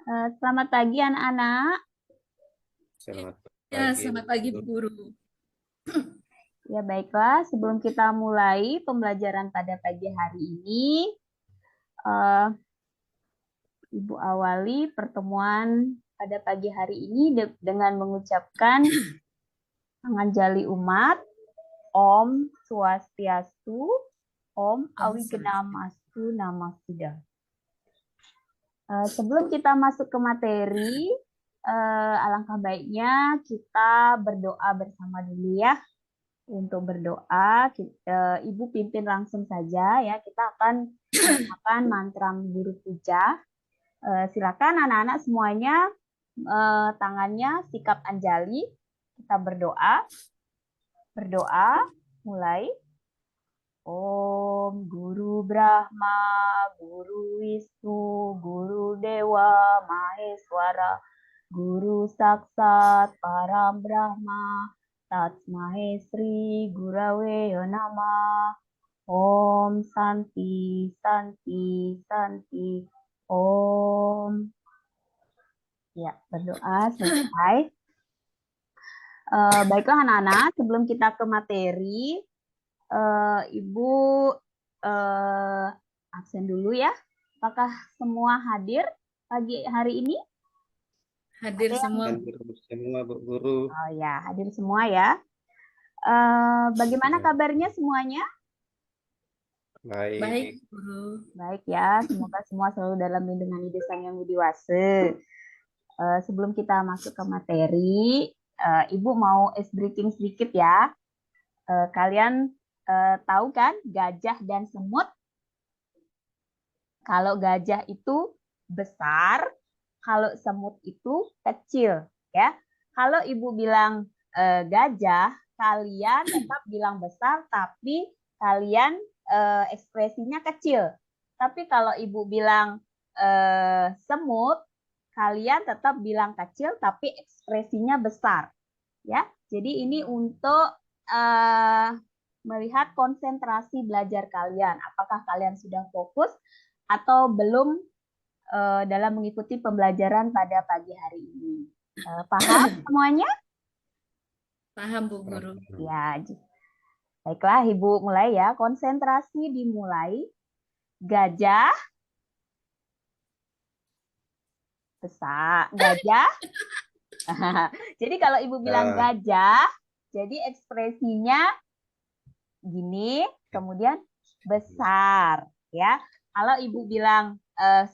Selamat pagi anak-anak. Selamat Ya, pagi, selamat Bu pagi Guru. Bu Guru. Ya baiklah, sebelum kita mulai pembelajaran pada pagi hari ini, eh, Ibu awali pertemuan pada pagi hari ini dengan mengucapkan Panganjali Umat, Om Swastiastu, Om Awigenamastu Namastuda. Sebelum kita masuk ke materi, alangkah baiknya kita berdoa bersama dulu ya. Untuk berdoa, Ibu pimpin langsung saja ya. Kita akan menggunakan mantra guru puja. Silakan anak-anak semuanya tangannya sikap anjali. Kita berdoa. Berdoa, mulai. Om Guru Brahma, Guru Wisnu, Guru Dewa Maheswara, Guru Saksat Param Brahma, Tatsmahe Sri Gurave Namah. Om Santi, Santi, Santi. Om. Ya, berdoa selesai. Baiklah anak-anak, sebelum kita ke materi, Ibu absen dulu ya. Apakah semua hadir pagi hari ini? Hadir semua. Hadir semua, Bu Guru. Oh ya, hadir semua ya. Bagaimana kabarnya semuanya? Baik. Baik, Guru. Baik ya, semoga semua selalu dalam lindungan Ide Sang Yang Widi Wase. Sebelum kita masuk ke materi, Ibu mau ice breaking sedikit ya. Kalian tahu kan gajah dan semut? Kalau gajah itu besar, kalau semut itu kecil, ya. Kalau Ibu bilang gajah, kalian tetap bilang besar, tapi kalian ekspresinya kecil. Tapi kalau Ibu bilang semut, kalian tetap bilang kecil, tapi ekspresinya besar, ya. Jadi ini untuk melihat konsentrasi belajar kalian. Apakah kalian sudah fokus atau belum dalam mengikuti pembelajaran pada pagi hari ini. Paham semuanya? Paham, Bu Guru. Ya, baiklah Ibu mulai ya. Konsentrasi dimulai. Gajah. Besar. Gajah. Jadi kalau Ibu bilang gajah, jadi ekspresinya gini, kemudian besar. Ya, kalau Ibu bilang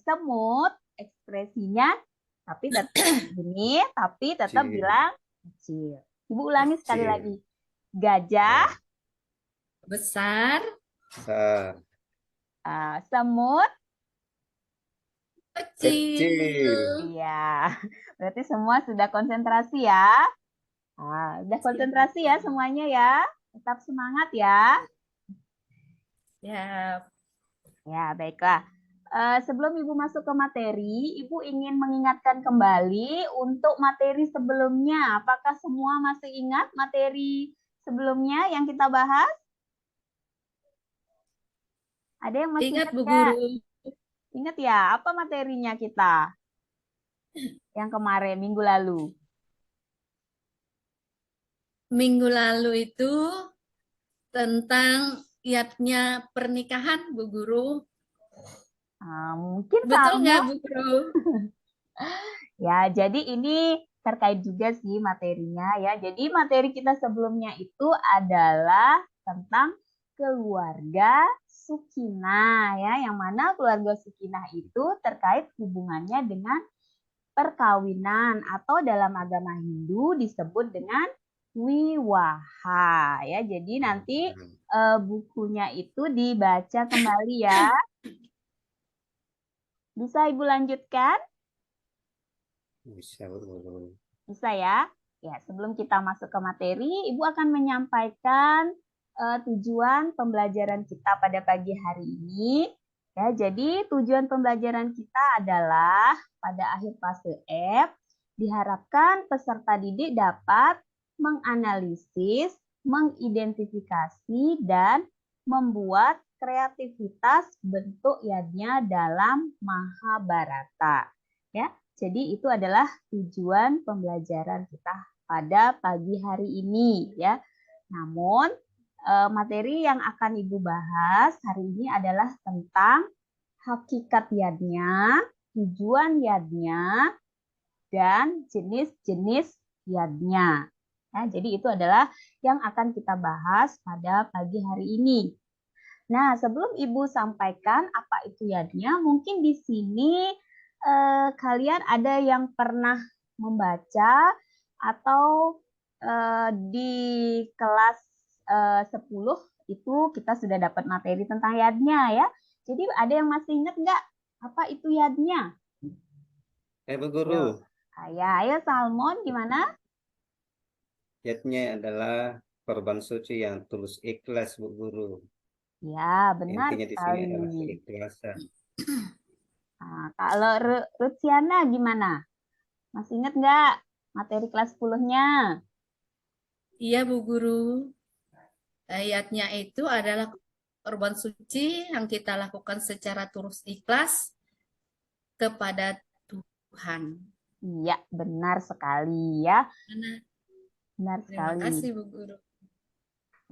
semut, ekspresinya tapi tetap gini, tapi tetap bilang kecil. Ibu ulangi sekali lagi. Gajah. Besar. Besar. Semut. Kecil. Iya. Berarti semua sudah konsentrasi ya. Sudah konsentrasi ya semuanya ya. Tetap semangat ya. Ya. Ya, baiklah. Sebelum Ibu masuk ke materi, Ibu ingin mengingatkan kembali untuk materi sebelumnya. Apakah semua masih ingat materi sebelumnya yang kita bahas? Ada yang masih Ingat, ingat Bu nggak? Guru. Ingat ya, apa materinya kita yang kemarin, minggu lalu? Minggu lalu itu tentang kiatnya pernikahan, Bu Guru. Mungkin Betul kamu. nggak, Bu Guru? Ya, jadi ini terkait juga sih materinya ya. Jadi materi kita sebelumnya itu adalah tentang keluarga Sukinah ya, yang mana keluarga Sukinah itu terkait hubungannya dengan perkawinan atau dalam agama Hindu disebut dengan wiwaha ya. Jadi nanti bukunya itu dibaca kembali ya. Bisa Ibu lanjutkan? Bisa, Bu Guru. Bisa ya? Ya, sebelum kita masuk ke materi, Ibu akan menyampaikan tujuan pembelajaran kita pada pagi hari ini. Ya, jadi tujuan pembelajaran kita adalah pada akhir fase F, diharapkan peserta didik dapat menganalisis, mengidentifikasi, dan membuat kreativitas bentuk yadnya dalam Mahabharata. Ya, Jadi itu adalah tujuan pembelajaran kita pada pagi hari ini ya. Namun materi yang akan Ibu bahas hari ini adalah tentang hakikat yadnya, tujuan yadnya, dan jenis-jenis yadnya. Ya, jadi itu adalah yang akan kita bahas pada pagi hari ini. Nah, sebelum Ibu sampaikan apa itu yadnya, mungkin di sini kalian ada yang pernah membaca atau di kelas 10 itu kita sudah dapat materi tentang yadnya ya. Jadi ada yang masih ingat nggak apa itu yadnya? Bu Guru, Ayo Salmon, gimana? yadnya adalah korban suci yang tulus ikhlas, Bu Guru. Ya, benar Intinya di sini sekali. adalah keikhlasan. Nah, kalau Rutsiana gimana? Masih ingat nggak materi kelas 10-nya? Iya, Bu Guru. Ayatnya itu adalah korban suci yang kita lakukan secara tulus ikhlas kepada Tuhan. Iya, benar sekali ya. Benar Terima sekali. kasih, Bu Guru.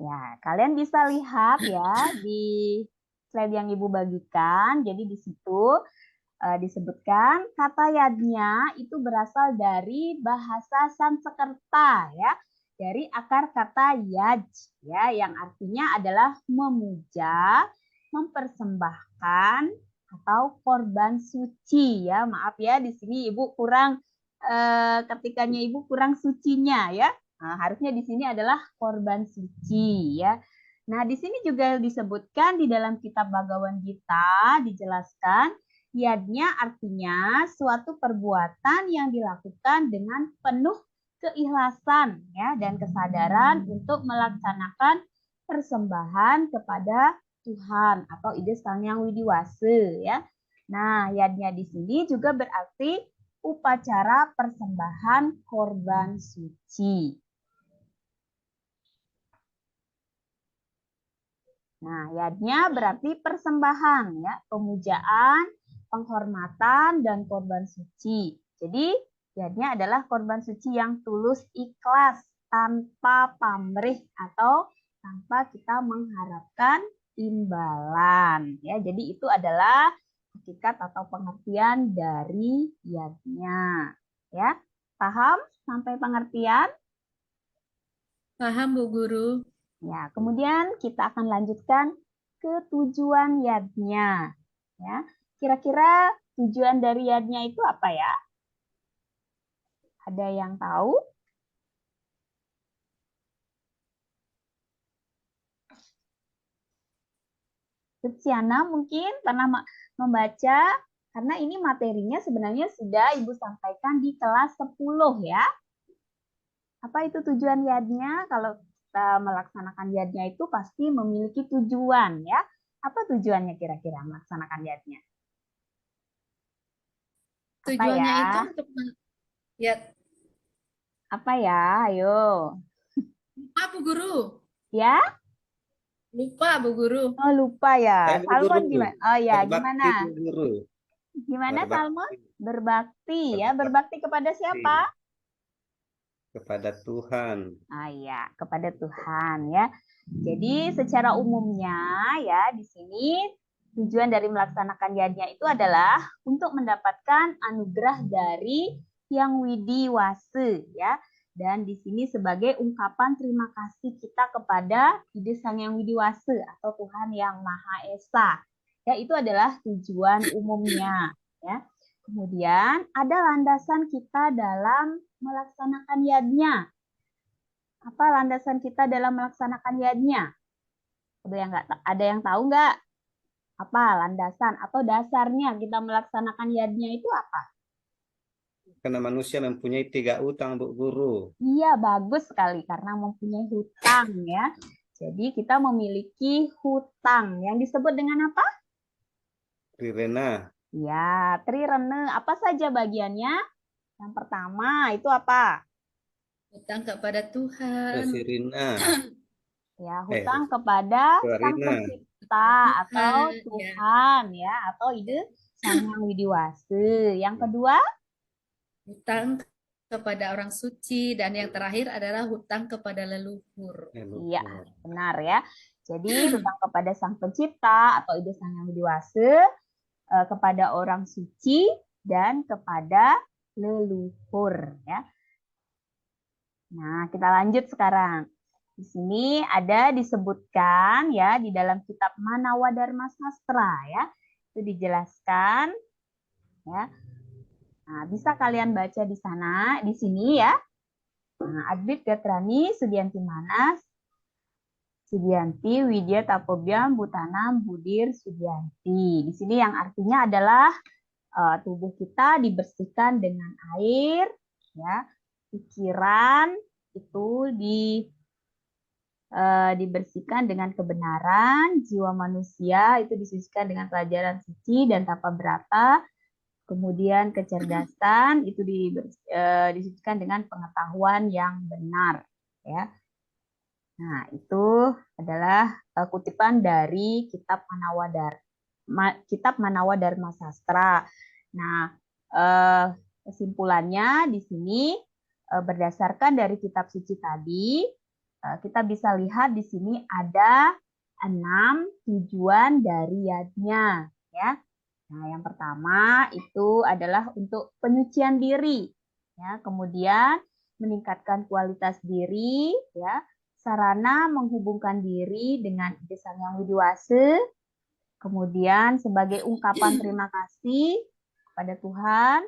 Ya, kalian bisa lihat ya di slide yang Ibu bagikan. Jadi di situ disebutkan kata yadnya itu berasal dari bahasa Sanskerta ya, dari akar kata yaj ya, yang artinya adalah memuja, mempersembahkan atau korban suci ya. Maaf ya, di sini Ibu kurang ketikanya Ibu kurang sucinya ya. Nah, harusnya di sini adalah korban suci ya. Nah, di sini juga disebutkan di dalam kitab Bhagavad Gita dijelaskan yadnya artinya suatu perbuatan yang dilakukan dengan penuh keikhlasan ya dan kesadaran untuk melaksanakan persembahan kepada Tuhan atau ide sang yang widiwase ya. Nah, yadnya di sini juga berarti upacara persembahan korban suci. Nah, yadnya berarti persembahan ya, pemujaan, penghormatan, dan korban suci. Jadi, yadnya adalah korban suci yang tulus ikhlas, tanpa pamrih atau tanpa kita mengharapkan imbalan. Ya, jadi itu adalah hakikat atau pengertian dari yadnya. Ya, paham sampai pengertian? Paham, Bu Guru. Ya, kemudian kita akan lanjutkan ke tujuan yadnya. Ya, kira-kira tujuan dari yadnya itu apa ya? Ada yang tahu? Luciana mungkin pernah membaca, karena ini materinya sebenarnya sudah Ibu sampaikan di kelas 10 ya. Apa itu tujuan yadnya? Kalau kita melaksanakan yadnya itu pasti memiliki tujuan ya. Apa tujuannya kira-kira melaksanakan yadnya? Apa Tujuannya ya? itu untuk ya, Apa ya? Ayo. lupa, Bu Guru. Ya? Lupa, Bu Guru. Oh, lupa ya. Bu Salmon Guru, gimana? Oh ya, berbakti, gimana? Bu Guru. Gimana Salmon? Berbakti. Berbakti ya. Berbakti kepada siapa? Kepada Tuhan. Ah ya, kepada Tuhan ya. Jadi secara umumnya ya di sini tujuan dari melaksanakan yadnya itu adalah untuk mendapatkan anugerah dari Yang Widiwase ya. Dan di sini sebagai ungkapan terima kasih kita kepada Ide Sang Yang Widiwase atau Tuhan Yang Maha Esa. Ya, itu adalah tujuan umumnya ya. Kemudian ada landasan kita dalam melaksanakan yadnya. Apa landasan kita dalam melaksanakan yadnya? Ada yang tahu nggak? Apa landasan atau dasarnya kita melaksanakan yadnya itu apa? Karena manusia mempunyai 3 utang, Bu Guru. Iya, bagus sekali karena mempunyai hutang ya. Jadi kita memiliki hutang yang disebut dengan apa? Trirena. Ya, trirene. Apa saja bagiannya? Yang pertama itu apa? Hutang kepada Tuhan. Sirina. Ya, hutang kepada Sang Clarina. Pencipta atau Tuhan, ya. Tuhan ya, atau Ide Sang Yang Widiwase. Yang kedua, hutang kepada orang suci, dan yang terakhir adalah hutang kepada leluhur. Iya, benar ya. Jadi hutang kepada Sang Pencipta atau Ide Sang Yang Widiwasa, kepada orang suci dan kepada leluhur ya. Nah, kita lanjut sekarang. Di sini ada disebutkan ya di dalam kitab Manawa Dharma Sastra ya. Itu dijelaskan ya. Nah, bisa kalian baca di sana, di sini ya. Nah, Adbit Gatrani, Sudianti Manas, Sudianti, Widya Tapobyam, Butanam, Budir, Sudianti. Di sini yang artinya adalah tubuh kita dibersihkan dengan air, ya. Pikiran itu dibersihkan dengan kebenaran, jiwa manusia itu disucikan dengan pelajaran suci dan tapa berata. Kemudian kecerdasan itu disucikan dengan pengetahuan yang benar, ya. Nah, itu adalah kutipan dari kitab Manawa Dharma Sastra. Nah, kesimpulannya di sini berdasarkan dari kitab suci tadi, kita bisa lihat di sini ada 6 tujuan dari yadnya, ya. Nah, yang pertama itu adalah untuk penyucian diri, ya. Kemudian meningkatkan kualitas diri, ya. Sarana menghubungkan diri dengan Ide Sang Yang Widiwasa. Kemudian sebagai ungkapan terima kasih kepada Tuhan.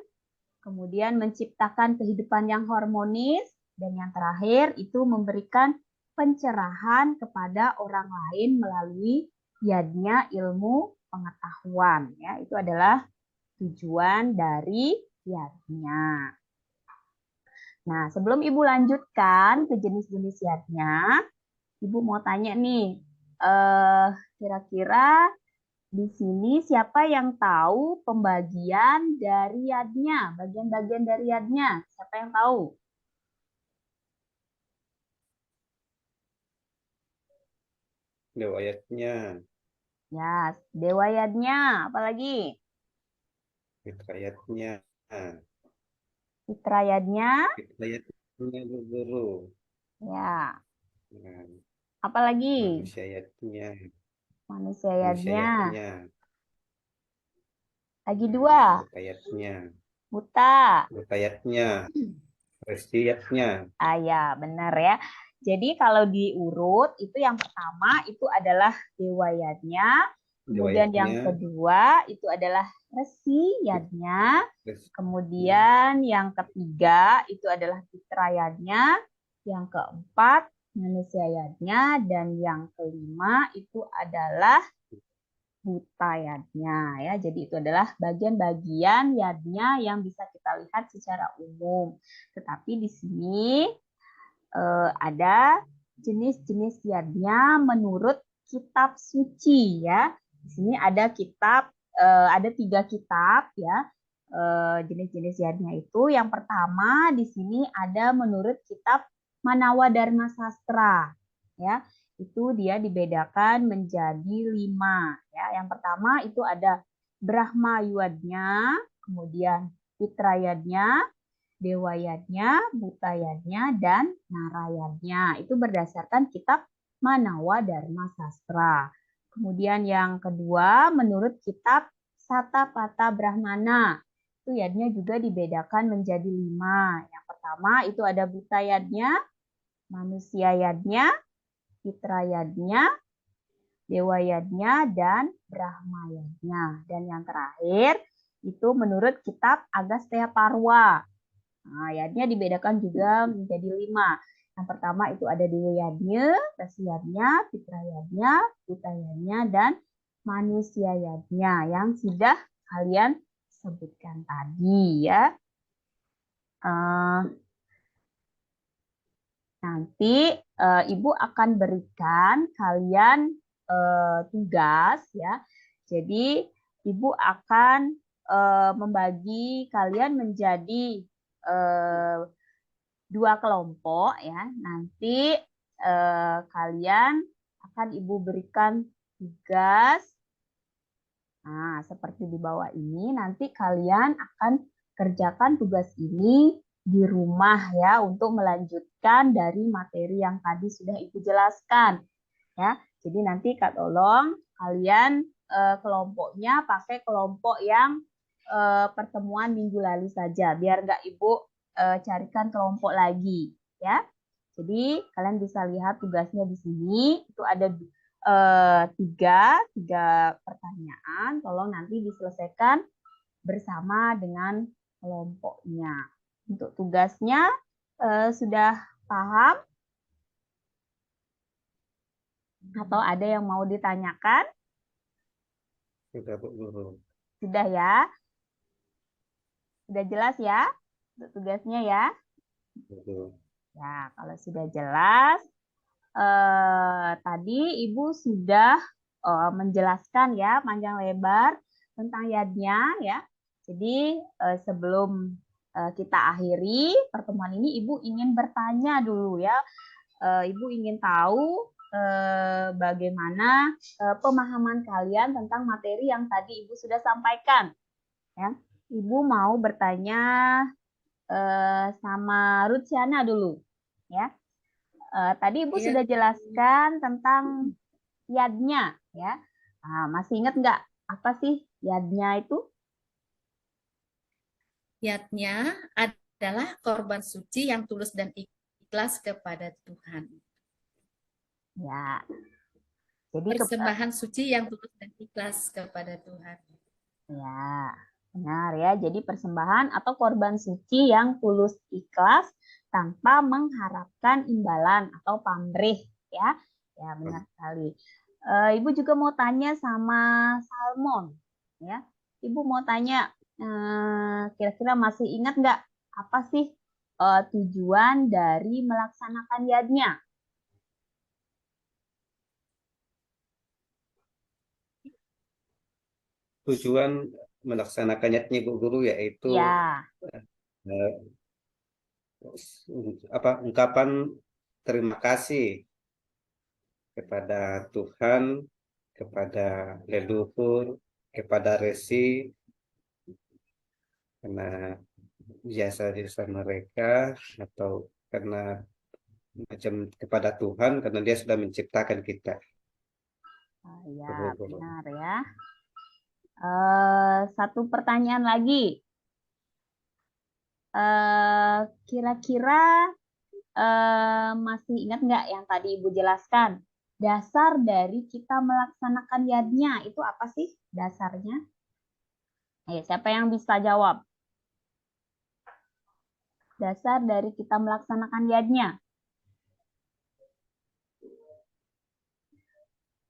Kemudian menciptakan kehidupan yang harmonis. Dan yang terakhir itu memberikan pencerahan kepada orang lain melalui yadnya ilmu pengetahuan, ya. Itu adalah tujuan dari yadnya. Nah, sebelum Ibu lanjutkan ke jenis-jenis yadnya, Ibu mau tanya nih, kira-kira di sini siapa yang tahu pembagian dari yadnya, bagian-bagian dari yadnya? Siapa yang tahu? Dewayatnya, Ya, dewa yadnya, apalagi? fitrayatnya, Fitra yadnya, fitrayatnya guru, ya. nah, Apalagi? manusiayatnya, Manusia yadnya. manusiayatnya, Lagi 2. butayatnya, Buta. butayatnya, restiyatnya, Ah ya, benar ya. Jadi kalau diurut itu yang pertama itu adalah dewa yadnya, kemudian yang dewayatnya, kedua itu adalah resi yadnya, terus kemudian yang ketiga itu adalah fitra yadnya, yang keempat manusia yadnya, dan yang kelima itu adalah buta yadnya ya. Jadi itu adalah bagian-bagian yadnya yang bisa kita lihat secara umum. Tetapi di sini ada jenis-jenis yadnya menurut kitab suci ya. Di sini ada ada 3 kitab ya. Jenis-jenis yadnya itu yang pertama di sini ada menurut kitab Manawa Dharma Sastra ya. Itu dia dibedakan menjadi 5 ya. Yang pertama itu ada Brahma yadnya, kemudian Fitra yadnya, Dewa yadnya, Buta yadnya, dan Narayadnya. Itu berdasarkan kitab Manawa Dharma Sastra. Kemudian yang kedua menurut kitab Satapatha Brahmana. Itu yadnya juga dibedakan menjadi 5. Yang pertama itu ada Buta yadnya, Manusia yadnya, Fitra yadnya, Dewa yadnya, dan Brahma yadnya. Dan yang terakhir itu menurut kitab Agastya Parwa. Nah, yadnya dibedakan juga menjadi 5. Yang pertama itu ada dewa yadnya, rasi yadnya, fitra yadnya, buta yadnya, dan manusia yadnya yang sudah kalian sebutkan tadi ya. Nanti Ibu akan berikan kalian tugas ya. Jadi Ibu akan membagi kalian menjadi 2 kelompok ya. Nanti kalian akan Ibu berikan tugas. Nah, seperti di bawah ini nanti kalian akan kerjakan tugas ini di rumah ya untuk melanjutkan dari materi yang tadi sudah Ibu jelaskan ya. Jadi nanti Kak tolong kalian kelompoknya pakai kelompok yang pertemuan minggu lalu saja biar nggak Ibu carikan kelompok lagi ya. Jadi kalian bisa lihat tugasnya di sini itu ada tiga pertanyaan. Tolong nanti diselesaikan bersama dengan kelompoknya. Untuk tugasnya sudah paham? Atau ada yang mau ditanyakan? Sudah Bu Guru. Sudah ya? Sudah jelas ya untuk tugasnya ya? Betul. Ya, kalau sudah jelas, tadi Ibu sudah menjelaskan ya panjang lebar tentang yadnya ya. Jadi sebelum kita akhiri pertemuan ini, Ibu ingin bertanya dulu ya. Ibu ingin tahu bagaimana pemahaman kalian tentang materi yang tadi Ibu sudah sampaikan. Ya, Ibu mau bertanya sama Rutsiana dulu, ya. Tadi Ibu Iya. sudah jelaskan tentang yadnya, ya. Nah, masih ingat nggak apa sih yadnya itu? Yadnya adalah korban suci yang tulus dan ikhlas kepada Tuhan. Ya. Jadi Persembahan suci yang tulus dan ikhlas kepada Tuhan. ya, benar ya. Jadi persembahan atau korban suci yang tulus ikhlas tanpa mengharapkan imbalan atau pamrih ya. Ya, benar sekali. Ibu juga mau tanya sama Salmon ya. Ibu mau tanya kira-kira masih ingat nggak apa sih tujuan dari melaksanakan yadnya? Tujuan melaksanakannya Bu Guru yaitu Ya, ungkapan terima kasih kepada Tuhan, kepada leluhur, kepada Resi karena jasa-jasa mereka atau karena macam kepada Tuhan karena Dia sudah menciptakan kita. ya benar ya. Satu pertanyaan lagi. Kira-kira masih ingat nggak yang tadi Ibu jelaskan? Dasar dari kita melaksanakan yadnya itu apa sih dasarnya? Ayo, siapa yang bisa jawab? Dasar dari kita melaksanakan yadnya.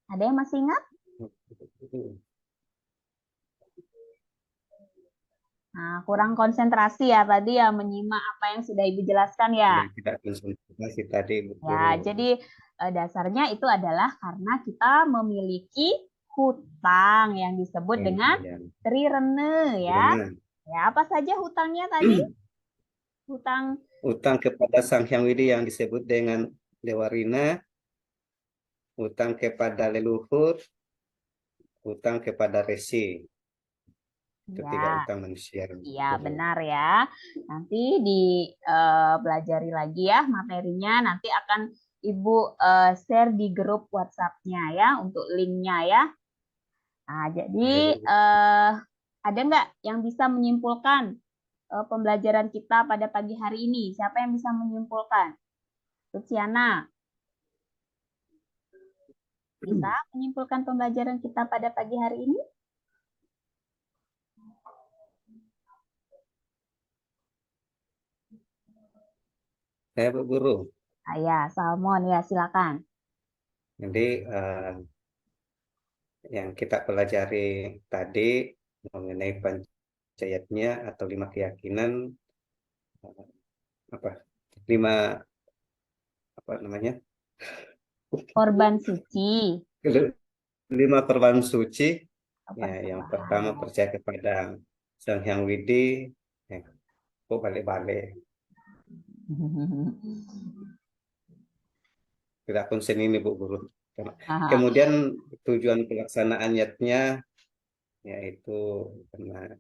Ada yang masih ingat? Nah, kurang konsentrasi ya tadi ya menyimak apa yang sudah Ibu jelaskan ya. Tidak konsentrasi tadi Bu Ya, Guru. jadi dasarnya itu adalah karena kita memiliki hutang yang disebut dengan trirene ya. Ya, apa saja hutangnya tadi? Hutang Utang kepada Sang Hyang Widi yang disebut dengan Dewa Rina, utang kepada leluhur, utang kepada Resi. Itu tiga ya. utang manusia. Iya, benar ya. Nanti dipelajari lagi ya materinya. Nanti akan Ibu share di grup WhatsApp-nya ya untuk linknya ya. Nah, jadi ada nggak yang bisa menyimpulkan pembelajaran kita pada pagi hari ini? Siapa yang bisa menyimpulkan? Luciana, bisa menyimpulkan pembelajaran kita pada pagi hari ini? Saya Bu Guru. Ya, Salmon ya silakan. Jadi yang kita pelajari tadi mengenai pancayatnya atau 5 keyakinan apa 5 apa namanya Korban suci. 5 korban suci Oh, ya, yang persembahan. pertama percaya kepada Sang Hyang Widi ya, kok balik-balik tidak konsen ini Bu Guru. Kemudian tujuan pelaksanaan yatnya yaitu karena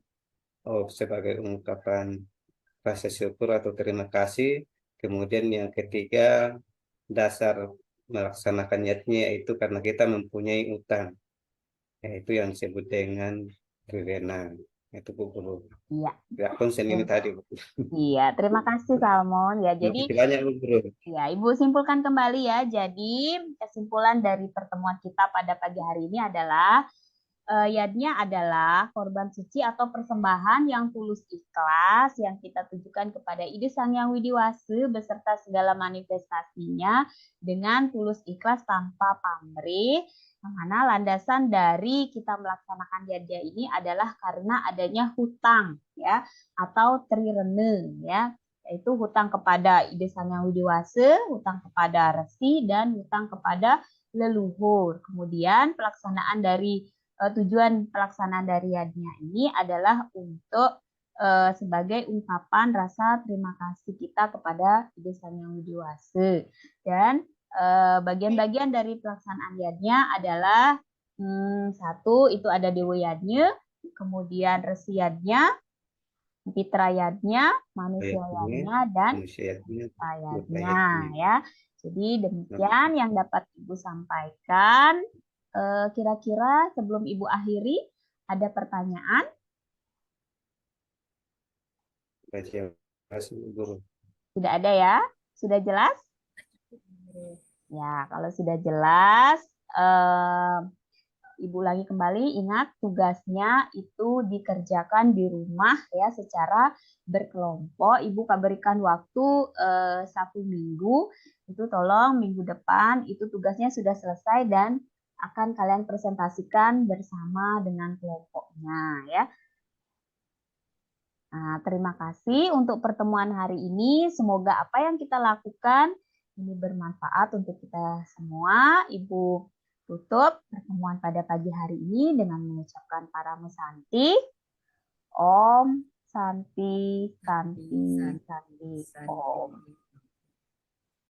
sebagai ungkapan rasa syukur atau terima kasih. Kemudian yang ketiga, dasar melaksanakan niatnya yaitu karena kita mempunyai utang, yaitu yang disebut dengan rivena. Itu Bu Guru. Iya. Ya, konsen ini tadi Bu. Iya, terima kasih Salmon. Ya, Terima jadi kasih banyak Bu Guru. ya, Ibu simpulkan kembali ya. Jadi, kesimpulan dari pertemuan kita pada pagi hari ini adalah yadnya adalah korban suci atau persembahan yang tulus ikhlas yang kita tujukan kepada ide Sang Yang Widi Wase beserta segala manifestasinya dengan tulus ikhlas tanpa pamrih. Yang mana landasan dari kita melaksanakan yadnya ini adalah karena adanya hutang ya atau trirene ya, yaitu hutang kepada ide Sang Yang Widi Wase, hutang kepada resi dan hutang kepada leluhur. Kemudian pelaksanaan dari tujuan pelaksanaan dari yadnya ini adalah untuk sebagai ungkapan rasa terima kasih kita kepada Ide Sang Yang Widi Wase. Dan bagian-bagian dari pelaksanaan yadnya adalah satu itu ada dewa yadnya, kemudian resi yadnya, pitra yadnya, manusia yadnya, dan buta yadnya ya. Jadi demikian yang dapat Ibu sampaikan. Kira-kira sebelum Ibu akhiri, ada pertanyaan? Tidak ada ya? Sudah jelas? Ya, kalau sudah jelas, Ibu lagi kembali ingat tugasnya itu dikerjakan di rumah ya secara berkelompok. Ibu berikan waktu 1 minggu. Itu tolong minggu depan itu tugasnya sudah selesai dan akan kalian presentasikan bersama dengan kelompoknya ya. Nah, terima kasih untuk pertemuan hari ini. Semoga apa yang kita lakukan ini bermanfaat untuk kita semua. Ibu tutup pertemuan pada pagi hari ini dengan mengucapkan Paramo Santi. Om Santi, Santi, Santi, Om.